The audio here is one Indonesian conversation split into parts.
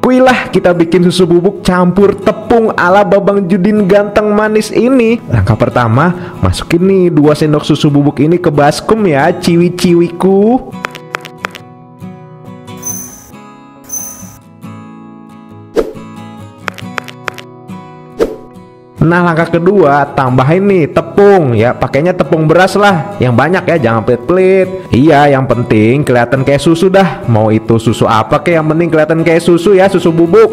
Akuilah kita bikin susu bubuk campur tepung ala Babang Judin ganteng manis ini. Langkah pertama, masukin nih 2 sendok susu bubuk ini ke baskom ya, ciwi-ciwiku. Nah, langkah kedua, tambahin nih tepung ya, pakainya tepung beras lah, yang banyak ya, jangan pelit-pelit. Iya, yang penting kelihatan kayak susu dah. Mau itu susu apa kek, yang penting kelihatan kayak susu ya, susu bubuk.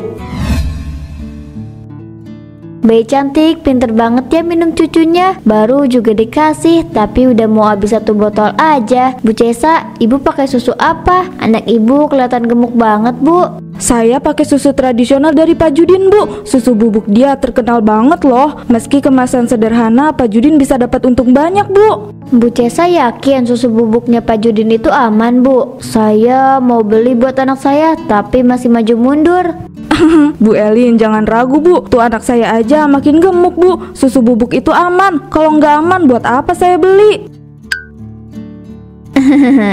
Bayi cantik, pinter banget ya minum cucunya. Baru juga dikasih, tapi udah mau habis 1 botol aja. Bu Cesa, ibu pakai susu apa? Anak ibu kelihatan gemuk banget, Bu. Saya pakai susu tradisional dari Pak Judin, Bu. Susu bubuk dia terkenal banget loh. Meski kemasan sederhana, Pak Judin bisa dapat untung banyak, Bu. Bu Cesa yakin susu bubuknya Pak Judin itu aman, Bu? Saya mau beli buat anak saya, tapi masih maju mundur. Bu Elin, jangan ragu, Bu. Tuh anak saya aja makin gemuk, Bu. Susu bubuk itu aman. Kalau nggak aman, buat apa saya beli?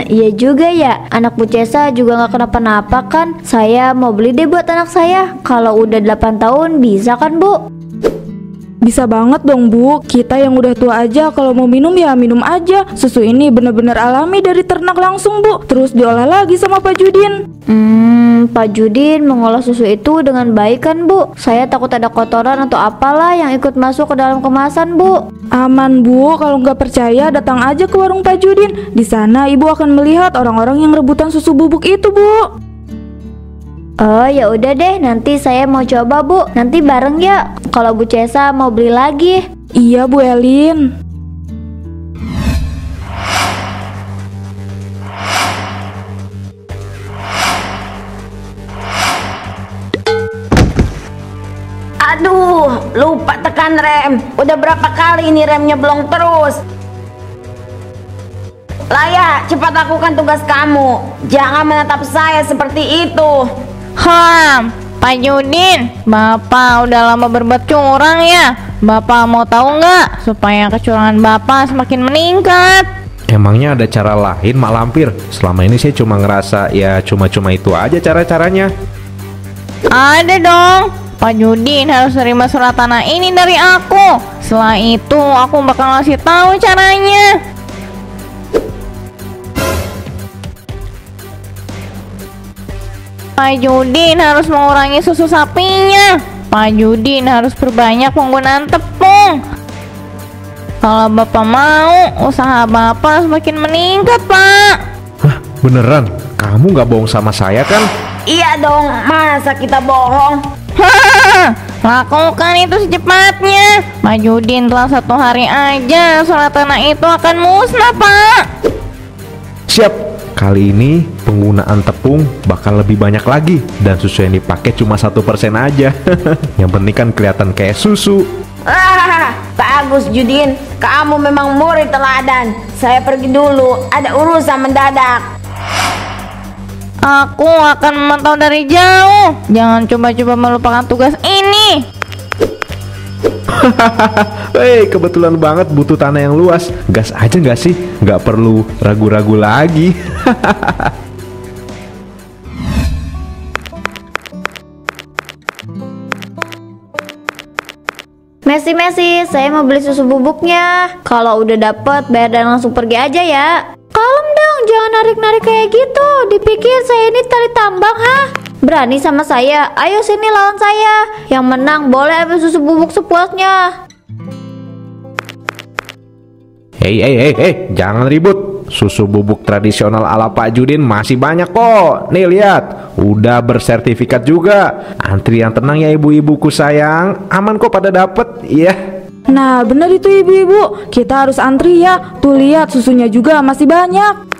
Iya juga ya, anak Bu Cesa juga nggak kenapa-napa kan. Saya mau beli deh buat anak saya. Kalau udah 8 tahun bisa kan, Bu? Bisa banget dong, Bu. Kita yang udah tua aja kalau mau minum ya minum aja. Susu ini benar-benar alami dari ternak langsung, Bu. Terus diolah lagi sama Pak Judin. Pak Judin mengolah susu itu dengan baik kan, Bu? Saya takut ada kotoran atau apalah yang ikut masuk ke dalam kemasan, Bu. Aman, Bu. Kalau nggak percaya datang aja ke warung Pak Judin. Di sana Ibu akan melihat orang-orang yang rebutan susu bubuk itu, Bu. Oh ya udah deh, nanti saya mau coba, Bu. Nanti bareng ya kalau Bu Cesa mau beli lagi. Iya, Bu Elin. Aduh, lupa tekan rem. Udah berapa kali ini remnya belum terus. Laya, cepat lakukan tugas kamu. Jangan menatap saya seperti itu. Pak Judin, Bapak udah lama berbuat curang ya. Bapak mau tahu nggak supaya kecurangan Bapak semakin meningkat? Emangnya ada cara lain, Mak Lampir? Selama ini saya cuma ngerasa ya cuma-cuma itu aja cara-caranya. Ada dong. Pak Judin harus terima surat tanah ini dari aku. Setelah itu aku bakal ngasih tahu caranya. Pak Judin harus mengurangi susu sapinya. Pak Judin harus perbanyak penggunaan tepung. Kalau Bapak mau, usaha Bapak semakin meningkat, Pak. Hah, beneran? Kamu nggak bohong sama saya kan? Iya dong, masa kita bohong? Lakukan itu secepatnya. Pak Judin dalam 1 hari aja surat tanah itu akan musnah, Pak. Siap. Kali ini penggunaan tepung bakal lebih banyak lagi. Dan susu yang dipakai cuma 1% aja. Yang penting kan kelihatan kayak susu. Bagus Judin, kamu memang murid teladan. Saya pergi dulu, ada urusan mendadak. Aku akan memantau dari jauh. Jangan coba-coba melupakan tugas ini. Hei, kebetulan banget butuh tanah yang luas. Gas aja nggak sih? Nggak perlu ragu-ragu lagi. Messi, saya mau beli susu bubuknya. Kalau udah dapet, bayar dan langsung pergi aja ya. Kalem dong, jangan narik-narik kayak gitu. Dipikir saya ini tali tambang, ha? Berani sama saya? Ayo sini lawan saya. Yang menang boleh ambil susu bubuk sepuasnya. Hei, jangan ribut. Susu bubuk tradisional ala Pak Judin masih banyak kok. Nih lihat, udah bersertifikat juga. Antri yang tenang ya ibu-ibuku sayang. Aman kok pada dapet, iya. Nah, bener itu ibu-ibu. Kita harus antri ya. Tuh lihat, susunya juga masih banyak.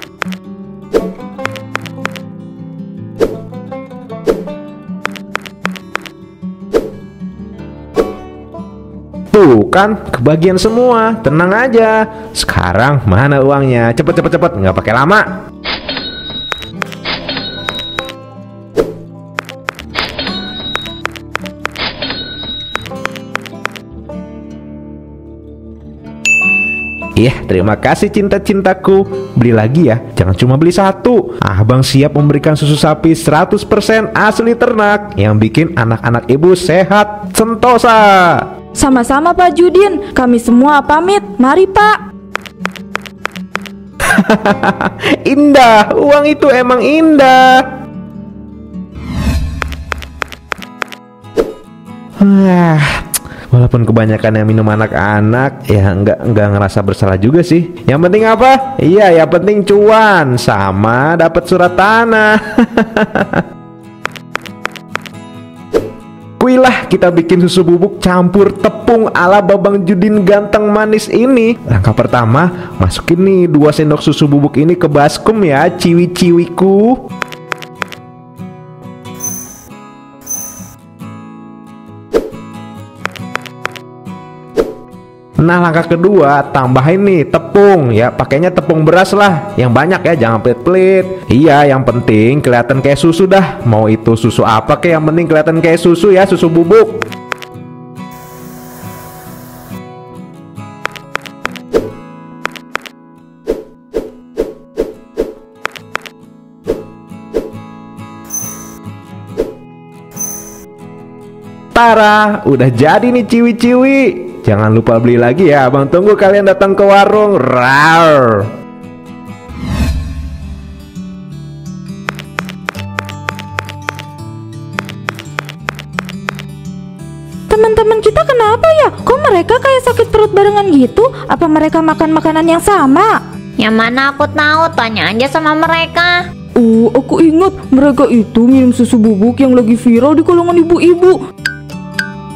Tuh kan, kebagian semua. Tenang aja. Sekarang mana uangnya? Cepet, nggak pakai lama. Iya, terima kasih cinta-cintaku. Beli lagi ya, jangan cuma beli satu. Abang siap memberikan susu sapi 100% asli ternak yang bikin anak-anak ibu sehat sentosa. Sama-sama Pak Judin, kami semua pamit. Mari Pak. Indah, uang itu emang indah. Walaupun kebanyakan yang minum anak-anak, ya nggak ngerasa bersalah juga sih. Yang penting apa? Iya, yang penting cuan sama dapat surat tanah. Kuilah kita bikin susu bubuk campur tepung ala Babang Judin ganteng manis ini. Langkah pertama, masukin nih 2 sendok susu bubuk ini ke baskom ya, ciwi-ciwiku. Nah, langkah kedua, tambahin nih tepung ya, pakainya tepung beras lah, yang banyak ya, jangan pelit-pelit. Iya, yang penting kelihatan kayak susu dah. Mau itu susu apa kayak, yang penting kelihatan kayak susu ya, susu bubuk. Tara, udah jadi nih ciwi-ciwi. Jangan lupa beli lagi ya, abang tunggu kalian datang ke warung. Rawr. Teman-teman kita kenapa ya? Kok mereka kayak sakit perut barengan gitu? Apa mereka makan makanan yang sama? Yang mana aku tahu, tanya aja sama mereka. Oh, aku ingat mereka itu minum susu bubuk yang lagi viral di kalangan ibu-ibu.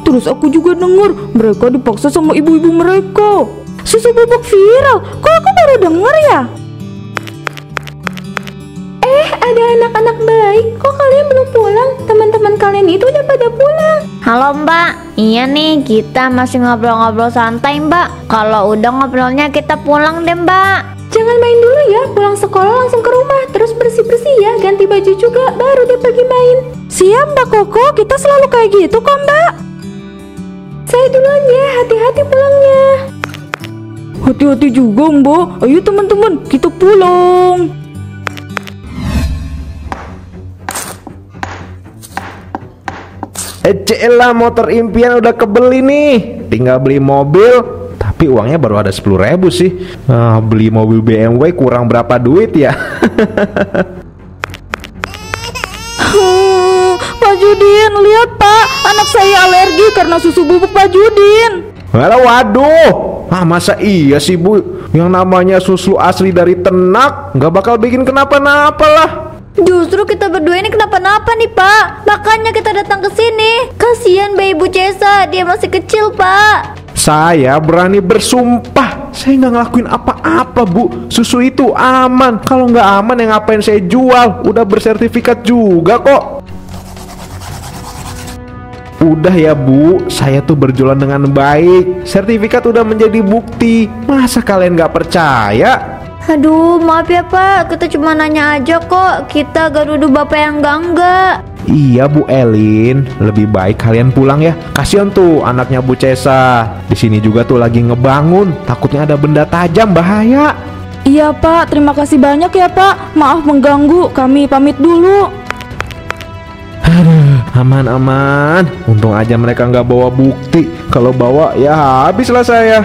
Terus aku juga dengar mereka dipaksa sama ibu-ibu mereka. Susu bubuk viral, kok aku baru dengar ya? Ada anak-anak baik, kok kalian belum pulang? Teman-teman kalian itu udah pada pulang. Halo Mbak, iya nih kita masih ngobrol-ngobrol santai Mbak. Kalau udah ngobrolnya kita pulang deh Mbak. Jangan main dulu ya, pulang sekolah langsung ke rumah. Terus bersih-bersih ya, ganti baju juga, baru deh pergi main. Siap Mbak Koko, kita selalu kayak gitu kok Mbak. Saya duluan ya, hati-hati pulangnya. Hati-hati juga Mbak, ayo teman-teman kita pulang. Celah, motor impian udah kebeli nih. Tinggal beli mobil, tapi uangnya baru ada 10.000 sih. Beli mobil BMW kurang berapa duit ya? Pak Judin, lihat Pak, anak saya alergi karena susu bubuk Pak Judin. Waduh, masa iya sih Bu? Yang namanya susu asli dari ternak nggak bakal bikin kenapa-napa lah. Justru kita berdua ini kenapa-napa nih Pak. Makanya kita datang ke sini. Kasihan bayi Bu Cesa, dia masih kecil Pak. Saya berani bersumpah, saya nggak ngelakuin apa-apa Bu. Susu itu aman. Kalau nggak aman ya ngapain saya jual? Udah bersertifikat juga kok. Udah ya Bu, saya tuh berjualan dengan baik. Sertifikat udah menjadi bukti. Masa kalian nggak percaya? Aduh, maaf ya Pak, kita cuma nanya aja kok. Kita gak nuduh Bapak yang enggak. Iya Bu Elin, lebih baik kalian pulang ya. Kasian tuh anaknya Bu Cesa. Di sini juga tuh lagi ngebangun. Takutnya ada benda tajam, bahaya. Iya Pak, terima kasih banyak ya Pak. Maaf mengganggu, kami pamit dulu. Aman-aman. Untung aja mereka nggak bawa bukti. Kalau bawa ya habislah saya.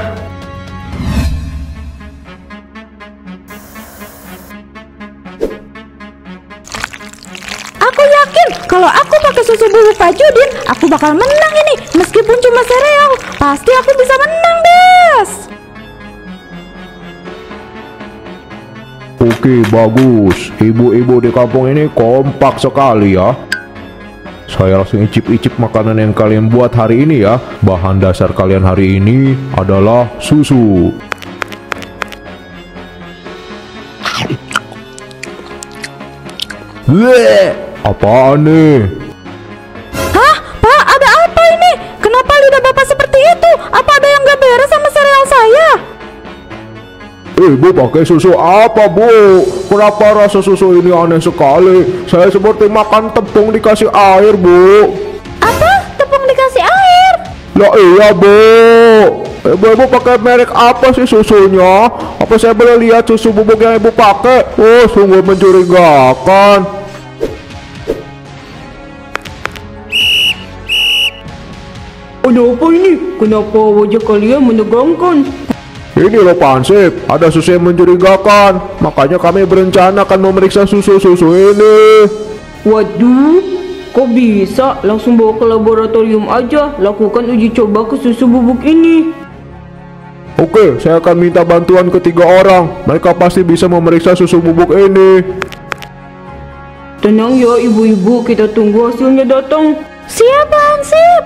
Aku yakin kalau aku pakai susu bubuk Pak Judin, aku bakal menang ini. Meskipun cuma sereal, pasti aku bisa menang, Des. Oke, bagus. Ibu-ibu di kampung ini kompak sekali ya. Saya langsung icip-icip makanan yang kalian buat hari ini ya. Bahan dasar kalian hari ini adalah susu. Apaan nih? Hah? Pak, ada apa ini? Kenapa lidah Bapak seperti itu? Apa ada yang gak beres sama sereal saya? Ibu pakai susu apa Bu? Kenapa rasa susu ini aneh sekali? Saya seperti makan tepung dikasih air Bu. Apa? Tepung dikasih air? Ya iya Bu. Ibu pakai merek apa sih susunya? Apa saya boleh lihat susu bubuk yang ibu pakai? Oh, sungguh mencurigakan. Ada apa ini? Kenapa wajah kalian menegangkan? Ini loh Pansip, ada susu yang mencurigakan. Makanya kami berencana akan memeriksa susu-susu ini. Waduh, kok bisa? Langsung bawa ke laboratorium aja. Lakukan uji coba ke susu bubuk ini. Oke, saya akan minta bantuan ketiga orang. Mereka pasti bisa memeriksa susu bubuk ini. Tenang ya ibu-ibu, kita tunggu hasilnya datang. Siap, Hansip.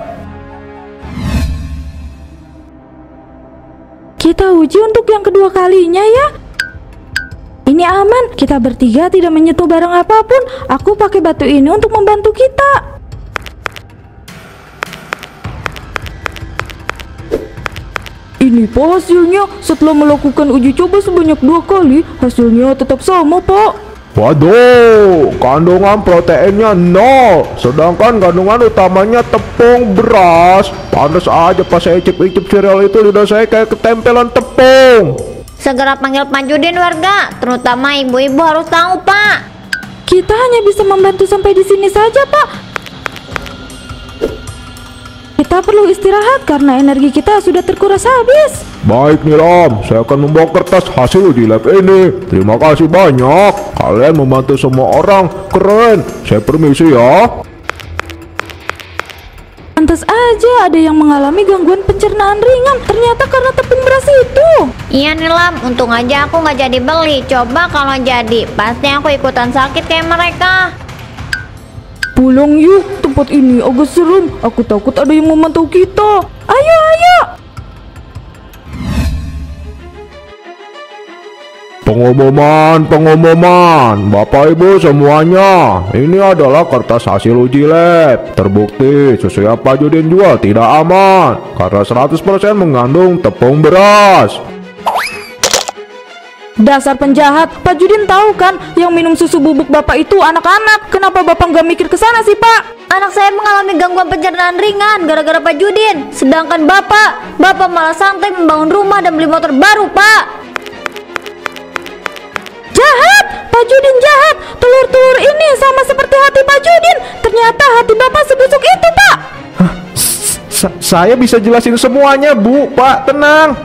Kita uji untuk yang kedua kalinya ya. Ini aman, kita bertiga tidak menyentuh barang apapun. Aku pakai batu ini untuk membantu kita. Ini Pak hasilnya. Setelah melakukan uji coba sebanyak 2 kali, hasilnya tetap sama Pak. Waduh, kandungan proteinnya 0. Sedangkan kandungan utamanya tepung beras. Pantes aja pas saya icip-icip cereal itu lidah saya kayak ketempelan tepung. Segera panggil Pak Judin warga, terutama ibu-ibu harus tahu, Pak. Kita hanya bisa membantu sampai di sini saja Pak. Kita perlu istirahat karena energi kita sudah terkuras habis. Baik Nilam, saya akan membawa kertas hasil uji lab ini. Terima kasih banyak. Kalian membantu semua orang, keren. Saya permisi ya. Pantas aja ada yang mengalami gangguan pencernaan ringan. Ternyata karena tepung beras itu. Iya nih Lam, untung aja aku nggak jadi beli. Coba kalau jadi, pasti aku ikutan sakit kayak mereka. Pulang yuk, tempat ini agak serem. Aku takut ada yang memantau kita. Ayo, ayo. Pengumuman, Bapak Ibu semuanya. Ini adalah kertas hasil uji lab. Terbukti susu yang Pak Judin jual tidak aman karena 100% mengandung tepung beras. Dasar penjahat, Pak Judin tahu kan yang minum susu bubuk Bapak itu anak-anak. Kenapa Bapak nggak mikir ke sana sih Pak? Anak saya mengalami gangguan pencernaan ringan gara-gara Pak Judin. Sedangkan Bapak malah santai membangun rumah dan beli motor baru, Pak. Jahat, Pak Judin jahat. Telur-telur ini sama seperti hati Pak Judin. Ternyata hati Bapak sebusuk itu, Pak. Saya bisa jelasin semuanya, Bu. Pak, tenang.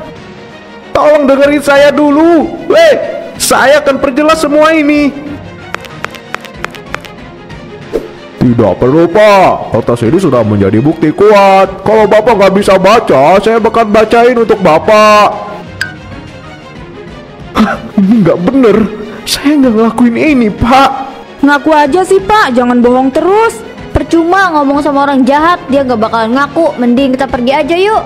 Tolong dengerin saya dulu. Saya akan perjelas semua ini. Tidak perlu, Pak. Kertas ini sudah menjadi bukti kuat. Kalau Bapak nggak bisa baca, saya bakal bacain untuk Bapak. Ini nggak bener. Saya nggak ngelakuin ini, Pak. Ngaku aja sih, Pak. Jangan bohong terus. Percuma ngomong sama orang jahat, dia nggak bakalan ngaku. Mending kita pergi aja yuk.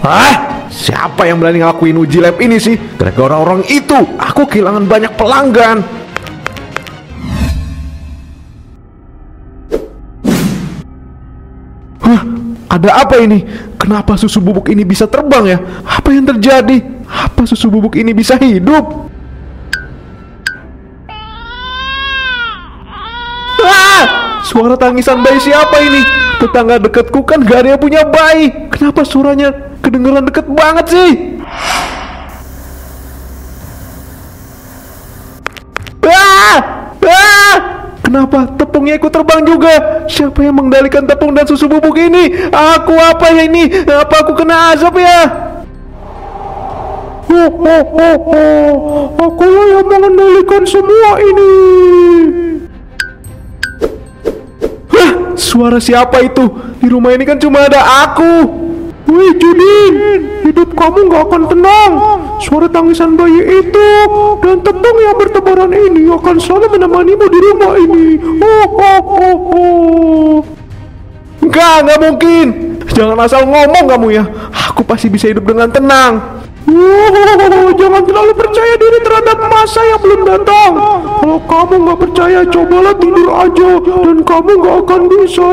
Hah? Siapa yang berani ngelakuin uji lab ini sih? Gara-gara orang itu, aku kehilangan banyak pelanggan. Hah? Ada apa ini? Kenapa susu bubuk ini bisa terbang ya? Apa yang terjadi? Apa susu bubuk ini bisa hidup? Suara tangisan bayi siapa ini? Tetangga dekatku kan gak ada yang punya bayi. Kenapa suaranya kedengeran deket banget sih? Kenapa tepungnya ikut terbang juga? Siapa yang mengendalikan tepung dan susu bubuk ini? Aku apa ya ini? Apa aku kena azab ya? Aku yang mengendalikan semua ini. Suara siapa itu? Di rumah ini kan cuma ada aku. Wih Judin, hidup kamu gak akan tenang. Suara tangisan bayi itu dan tepung yang bertebaran ini akan selalu menemanimu di rumah ini. Nggak mungkin. Jangan asal ngomong kamu ya. Aku pasti bisa hidup dengan tenang. Jangan terlalu percaya diri terhadap masa yang belum datang. Kalau kamu nggak percaya, cobalah tidur aja dan kamu nggak akan bisa.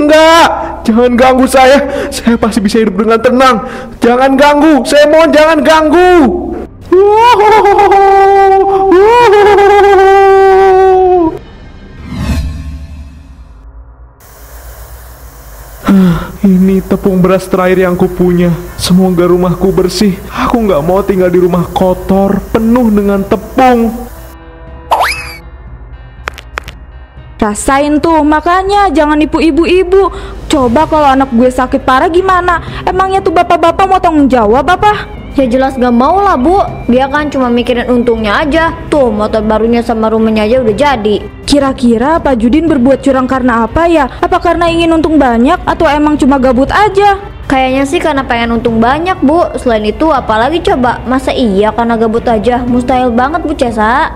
Enggak, jangan ganggu saya. Saya pasti bisa hidup dengan tenang. Jangan ganggu, saya mohon jangan ganggu. tepung beras terakhir yang kupunya. Semoga rumahku bersih. Aku nggak mau tinggal di rumah kotor, penuh dengan tepung. Rasain tuh, makanya jangan nipu ibu-ibu. Coba kalau anak gue sakit parah gimana? Emangnya tuh bapak-bapak mau tanggung jawab apa? Ya jelas gak mau lah bu, dia kan cuma mikirin untungnya aja. Tuh motor barunya sama rumahnya aja udah jadi. Kira-kira Pak Judin berbuat curang karena apa ya? Apa karena ingin untung banyak atau emang cuma gabut aja? Kayaknya sih karena pengen untung banyak bu. Selain itu apalagi coba, masa iya karena gabut aja? Mustahil banget bu Cesa.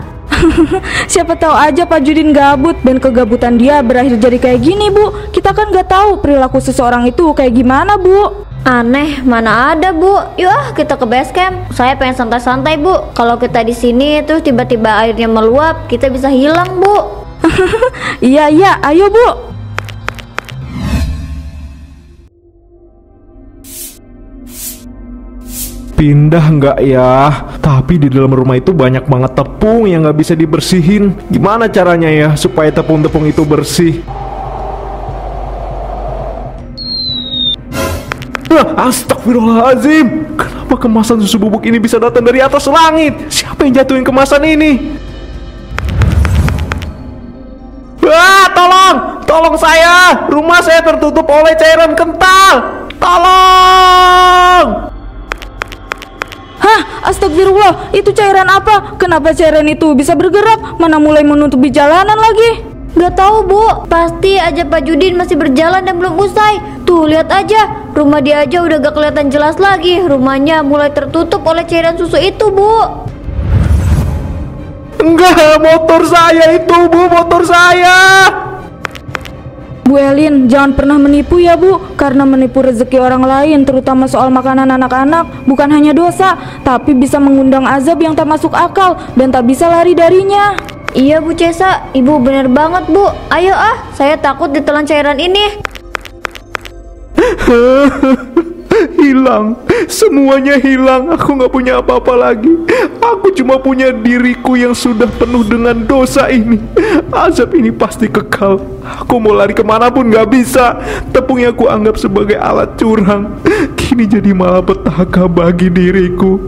Siapa tahu aja Pak Judin gabut dan kegabutan dia berakhir jadi kayak gini bu. Kita kan gak tahu perilaku seseorang itu kayak gimana bu. Aneh, mana ada bu? Yuk kita ke base camp. Saya pengen santai-santai bu. Kalau kita di sini terus tiba-tiba airnya meluap, kita bisa hilang bu. Iya, ayo bu. Pindah nggak ya? Tapi di dalam rumah itu banyak banget tepung yang nggak bisa dibersihin. Gimana caranya ya supaya tepung-tepung itu bersih? Astagfirullahaladzim. Kenapa kemasan susu bubuk ini bisa datang dari atas langit? Siapa yang jatuhin kemasan ini? Wah, tolong saya. Rumah saya tertutup oleh cairan kental. Tolong. Hah, astagfirullah, itu cairan apa? Kenapa cairan itu bisa bergerak? Mana mulai menutupi jalanan lagi? Gak tahu bu, pasti aja Pak Judin masih berjalan dan belum usai. Tuh lihat aja, rumah dia aja udah gak kelihatan jelas lagi. Rumahnya mulai tertutup oleh cairan susu itu bu. Enggak, motor saya itu bu, motor saya. Bu Elin, jangan pernah menipu ya bu. Karena menipu rezeki orang lain, terutama soal makanan anak-anak, bukan hanya dosa, tapi bisa mengundang azab yang tak masuk akal dan tak bisa lari darinya. Iya Bu Cesa, ibu bener banget bu. Ayo saya takut ditelan cairan ini. Hilang, semuanya hilang. Aku gak punya apa-apa lagi. Aku cuma punya diriku yang sudah penuh dengan dosa ini. Azab ini pasti kekal. Aku mau lari kemanapun gak bisa. Tepung yang aku anggap sebagai alat curang kini jadi malapetaka bagi diriku.